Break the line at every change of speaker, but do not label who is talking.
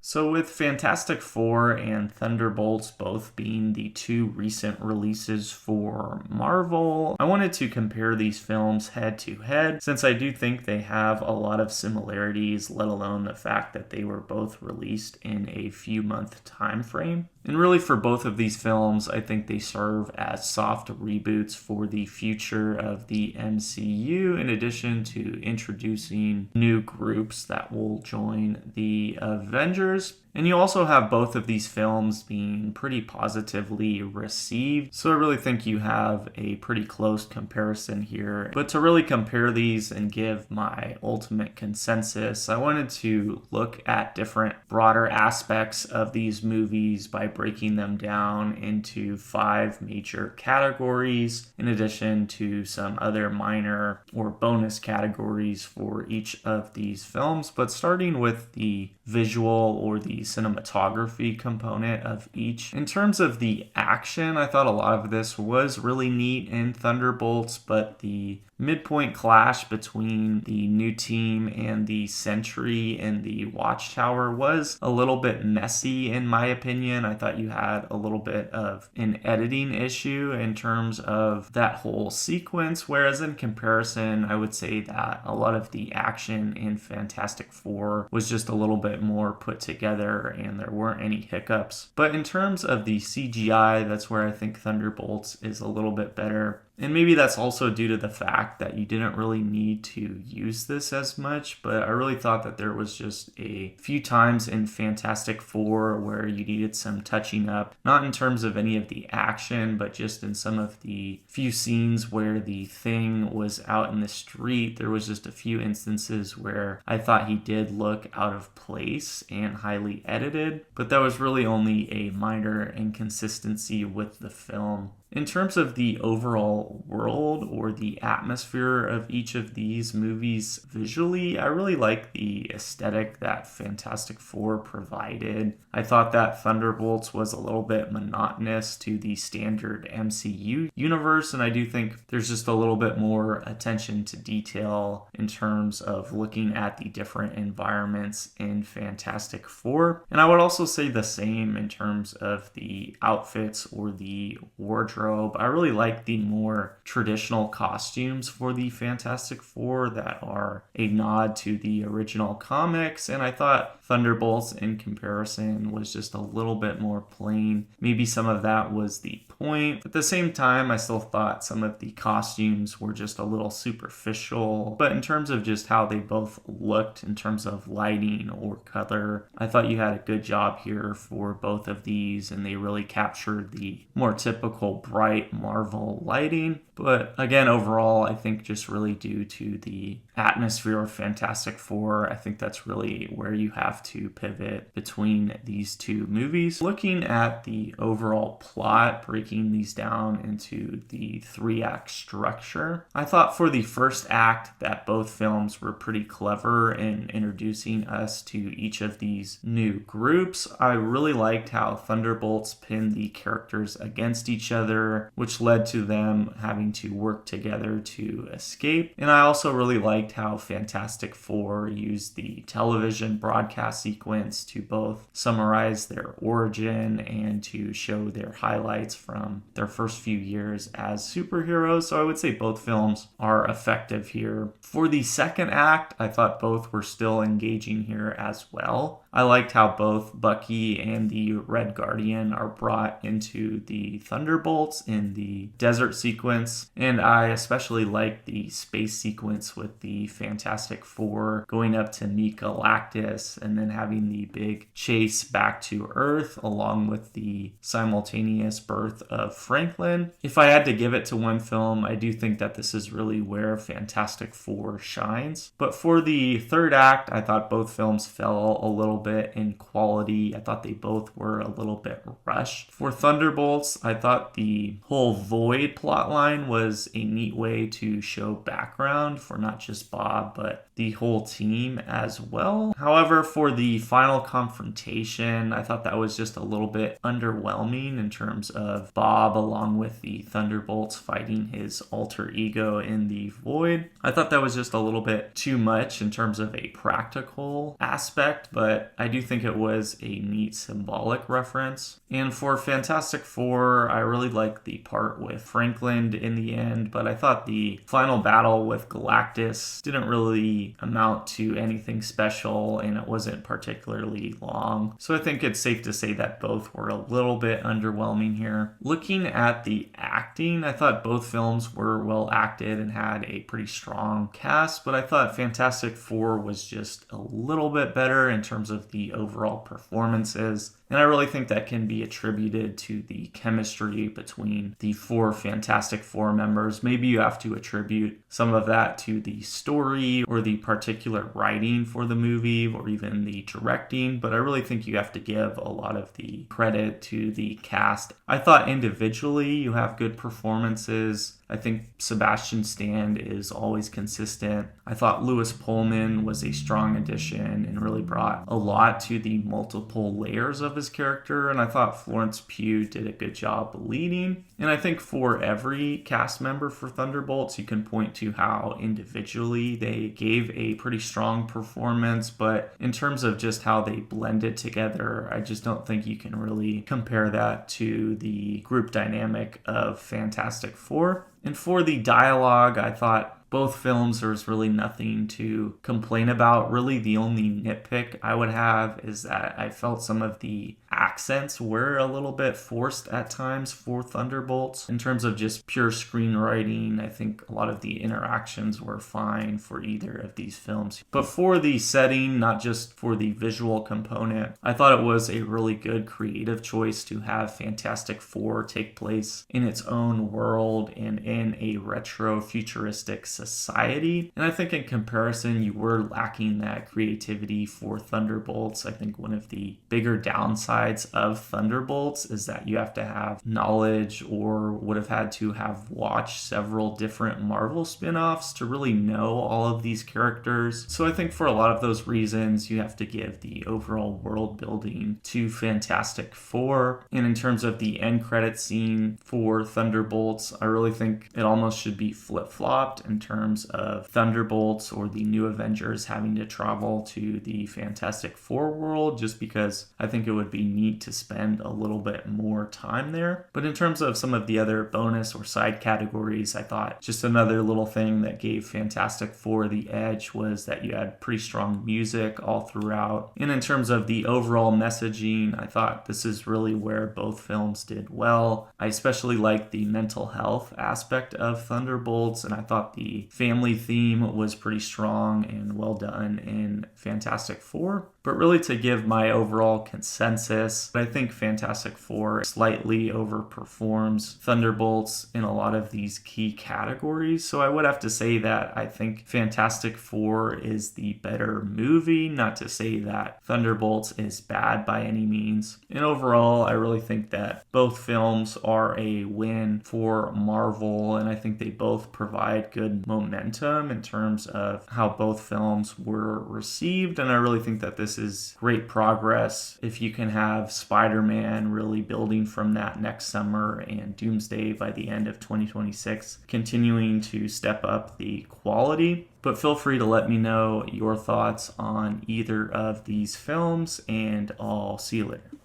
So, with Fantastic Four and Thunderbolts both being the two recent releases for Marvel, I wanted to compare these films head to head since I do think they have a lot of similarities, let alone the fact that they were both released in a few month time frame. And really, for both of these films, I think they serve as soft reboots for the future of the MCU, in addition to introducing new groups that will join the Avengers. And you also have both of these films being pretty positively received. So I really think you have a pretty close comparison here. But to really compare these and give my ultimate consensus, I wanted to look at different broader aspects of these movies by breaking them down into 5 major categories, in addition to some other minor or bonus categories for each of these films. But starting with the visual or the cinematography component of each. In terms of the action, I thought a lot of this was really neat in Thunderbolts, but the midpoint clash between the new team and the Sentry in the Watchtower was a little bit messy in my opinion. I thought you had a little bit of an editing issue in terms of that whole sequence, whereas in comparison, I would say that a lot of the action in Fantastic Four was just a little bit more put together and there weren't any hiccups. But in terms of the CGI, that's where I think Thunderbolts is a little bit better. And maybe that's also due to the fact that you didn't really need to use this as much, but I really thought that there was just a few times in Fantastic Four where you needed some touching up, not in terms of any of the action, but just in some of the few scenes where the Thing was out in the street. There was just a few instances where I thought he did look out of place and highly edited, but that was really only a minor inconsistency with the film. In terms of the overall world or the atmosphere of each of these movies visually, I really like the aesthetic that Fantastic Four provided. I thought that Thunderbolts was a little bit monotonous to the standard MCU universe, and I do think there's just a little bit more attention to detail in terms of looking at the different environments in Fantastic Four. And I would also say the same in terms of the outfits or the wardrobe. I really like the more traditional costumes for the Fantastic Four that are a nod to the original comics, and I thought Thunderbolts in comparison was just a little bit more plain. Maybe some of that was the point. At the same time, I still thought some of the costumes were just a little superficial, but in terms of just how they both looked in terms of lighting or color, I thought you had a good job here for both of these, and they really captured the more typical bright Marvel lighting. But again, overall, I think just really due to the atmosphere of Fantastic Four, I think that's really where you have to pivot between these two movies. Looking at the overall plot, breaking these down into the 3-act structure, I thought for the first act that both films were pretty clever in introducing us to each of these new groups. I really liked how Thunderbolts pinned the characters against each other, which led to them having to work together to escape. And I also really liked how Fantastic Four used the television broadcast sequence to both summarize their origin and to show their highlights from their first few years as superheroes. So I would say both films are effective here. For the second act, I thought both were still engaging here as well. I liked how both Bucky and the Red Guardian are brought into the Thunderbolts in the desert sequence, and I especially liked the space sequence with the Fantastic Four going up to meet Galactus and then having the big chase back to Earth along with the simultaneous birth of Franklin. If I had to give it to one film, I do think that this is really where Fantastic Four shines. But for the third act, I thought both films fell a little bit in quality. I thought they both were a little bit rushed. For Thunderbolts, I thought the whole Void plotline was a neat way to show background for not just Bob, but the whole team as well. However, for the final confrontation, I thought that was just a little bit underwhelming in terms of Bob along with the Thunderbolts fighting his alter ego in the Void. I thought that was just a little bit too much in terms of a practical aspect, but I do think it was a neat symbolic reference. And for Fantastic Four, I really liked the part with Franklin in the end, but I thought the final battle with Galactus didn't really amount to anything special, and it wasn't particularly long. So I think it's safe to say that both were a little bit underwhelming here. Looking at the acting, I thought both films were well acted and had a pretty strong cast, but I thought Fantastic Four was just a little bit better in terms of the overall performances. And I really think that can be attributed to the chemistry between the 4 Fantastic Four members. Maybe you have to attribute some of that to the story or the particular writing for the movie or even the directing, but I really think you have to give a lot of the credit to the cast. I thought individually you have good performances. I think Sebastian Stan is always consistent. I thought Lewis Pullman was a strong addition and really brought a lot to the multiple layers of his character, and I thought Florence Pugh did a good job leading. And I think for every cast member for Thunderbolts, you can point to how individually they gave a pretty strong performance, but in terms of just how they blended together, I just don't think you can really compare that to the group dynamic of Fantastic Four. And for the dialogue, I thought both films, there's really nothing to complain about. Really, the only nitpick I would have is that I felt some of the accents were a little bit forced at times for Thunderbolts. In terms of just pure screenwriting, I think a lot of the interactions were fine for either of these films. But for the setting, not just for the visual component, I thought it was a really good creative choice to have Fantastic Four take place in its own world and in a retro futuristic society. And I think in comparison, you were lacking that creativity for Thunderbolts. I think one of the bigger downsides of Thunderbolts is that you have to have knowledge or would have had to have watched several different Marvel spin-offs to really know all of these characters. So I think for a lot of those reasons, you have to give the overall world building to Fantastic Four. And in terms of the end credit scene for Thunderbolts, I really think it almost should be flip-flopped in terms of Thunderbolts or the new Avengers having to travel to the Fantastic Four world, just because I think it would be neat to spend a little bit more time there. But in terms of some of the other bonus or side categories, I thought just another little thing that gave Fantastic Four the edge was that you had pretty strong music all throughout. And in terms of the overall messaging, I thought this is really where both films did well. I especially liked the mental health aspect of Thunderbolts, and I thought the family theme was pretty strong and well done in Fantastic Four. But really, to give my overall consensus, I think Fantastic Four slightly overperforms Thunderbolts in a lot of these key categories. So I would have to say that I think Fantastic Four is the better movie, not to say that Thunderbolts is bad by any means. And overall, I really think that both films are a win for Marvel, and I think they both provide good momentum in terms of how both films were received. And I really think that this is great progress if you can have Spider-Man really building from that next summer and Doomsday by the end of 2026 continuing to step up the quality. But feel free to let me know your thoughts on either of these films, and I'll see you later.